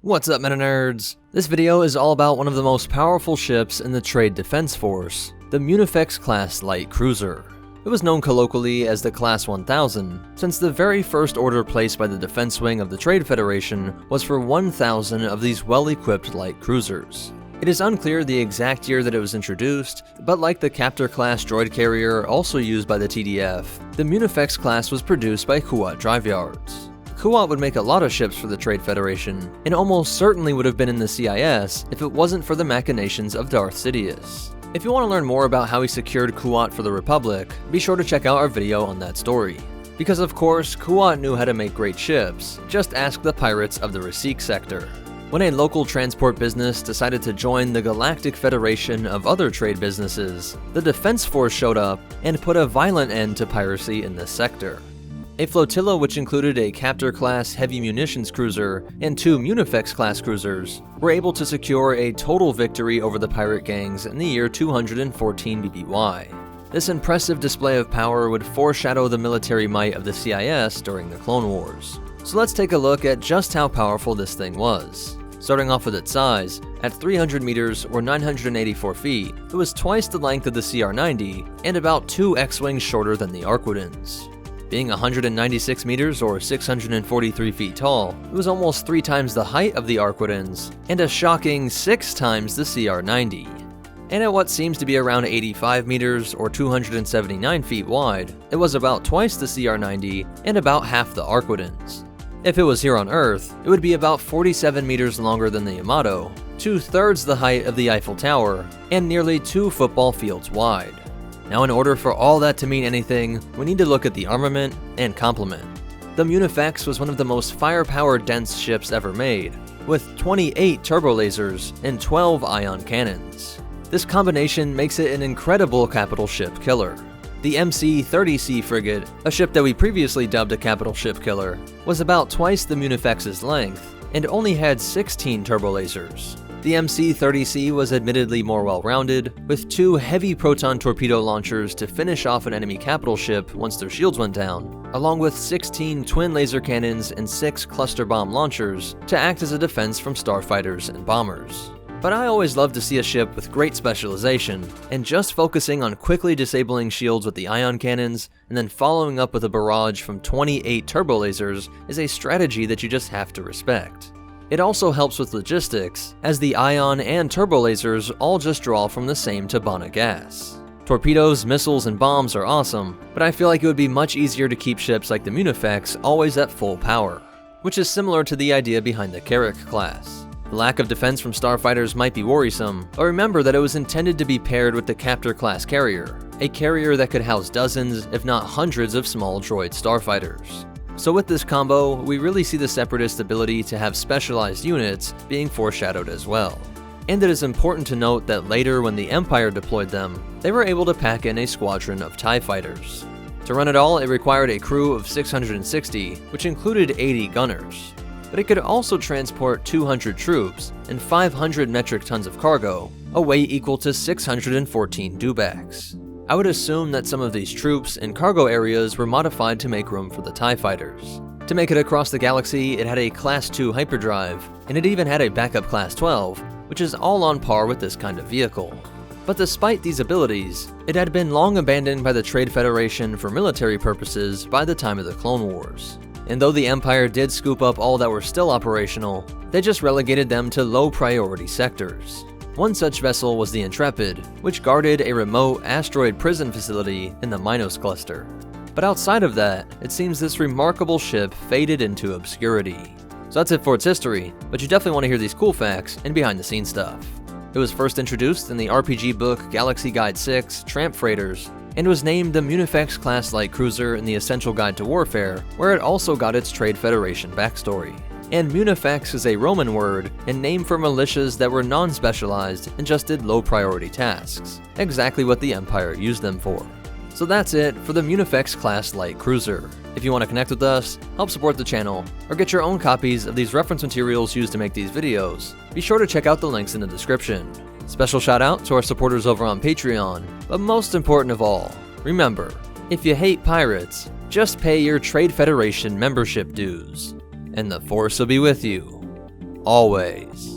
What's up, meta nerds? This video is all about one of the most powerful ships in the Trade Defense Force, the Munifex-class Light Cruiser. It was known colloquially as the Class 1000, since the very first order placed by the defense wing of the Trade Federation was for 1,000 of these well-equipped light cruisers. It is unclear the exact year that it was introduced, but like the Captor-class droid carrier also used by the TDF, the Munifex-class was produced by Kuat Drive Yards. Kuat would make a lot of ships for the Trade Federation, and almost certainly would have been in the CIS if it wasn't for the machinations of Darth Sidious. If you want to learn more about how he secured Kuat for the Republic, be sure to check out our video on that story. Because of course, Kuat knew how to make great ships, just ask the pirates of the Hassink sector. When a local transport business decided to join the Galactic Federation of other trade businesses, the Defense Force showed up and put a violent end to piracy in this sector. A flotilla which included a Captor-class heavy munitions cruiser and 2 Munifex-class cruisers were able to secure a total victory over the pirate gangs in the year 214 BBY. This impressive display of power would foreshadow the military might of the CIS during the Clone Wars. So let's take a look at just how powerful this thing was. Starting off with its size, at 300 meters or 984 feet, it was twice the length of the CR-90 and about 2 X-wings shorter than the Arquidens. Being 196 meters or 643 feet tall, it was almost 3 times the height of the Arquidens and a shocking 6 times the CR-90. And at what seems to be around 85 meters or 279 feet wide, it was about twice the CR-90 and about half the Arquidens. If it was here on Earth, it would be about 47 meters longer than the Yamato, 2/3 the height of the Eiffel Tower, and nearly 2 football fields wide. Now, in order for all that to mean anything, we need to look at the armament and complement. The Munifex was one of the most firepower dense ships ever made, with 28 turbo lasers and 12 ion cannons. This combination makes it an incredible capital ship killer. The MC-30C frigate, a ship that we previously dubbed a capital ship killer, was about twice the Munifex's length and only had 16 turbo lasers. The MC-30C was admittedly more well-rounded, with 2 heavy proton torpedo launchers to finish off an enemy capital ship once their shields went down, along with 16 twin laser cannons and 6 cluster bomb launchers to act as a defense from starfighters and bombers. But I always love to see a ship with great specialization, and just focusing on quickly disabling shields with the ion cannons, and then following up with a barrage from 28 turbo lasers is a strategy that you just have to respect. It also helps with logistics, as the ion and turbo lasers all just draw from the same Tabana gas. Torpedoes, missiles, and bombs are awesome, but I feel like it would be much easier to keep ships like the Munifex always at full power, which is similar to the idea behind the Carrack-class. The lack of defense from starfighters might be worrisome, but remember that it was intended to be paired with the Captor-class carrier, a carrier that could house dozens, if not hundreds of small droid starfighters. So with this combo, we really see the Separatist ability to have specialized units being foreshadowed as well. And it is important to note that later when the Empire deployed them, they were able to pack in a squadron of TIE fighters. To run it all, it required a crew of 660, which included 80 gunners. But it could also transport 200 troops and 500 metric tons of cargo, a weight equal to 614 dewbacks. I would assume that some of these troops and cargo areas were modified to make room for the TIE fighters. To make it across the galaxy, it had a Class 2 hyperdrive, and it even had a backup Class 12, which is all on par with this kind of vehicle. But despite these abilities, it had been long abandoned by the Trade Federation for military purposes by the time of the Clone Wars. And though the Empire did scoop up all that were still operational, they just relegated them to low-priority sectors. One such vessel was the Intrepid, which guarded a remote asteroid prison facility in the Minos cluster. But outside of that, it seems this remarkable ship faded into obscurity. So that's it for its history, but you definitely want to hear these cool facts and behind-the-scenes stuff. It was first introduced in the RPG book Galaxy Guide 6, Tramp Freighters, and was named the Munifex-class Light Cruiser in the Essential Guide to Warfare, where it also got its Trade Federation backstory. And Munifex is a Roman word and name for militias that were non-specialized and just did low-priority tasks, exactly what the Empire used them for. So that's it for the Munifex-class Light Cruiser. If you want to connect with us, help support the channel, or get your own copies of these reference materials used to make these videos, be sure to check out the links in the description. Special shout out to our supporters over on Patreon, but most important of all, remember, if you hate pirates, just pay your Trade Federation membership dues, and the Force will be with you always.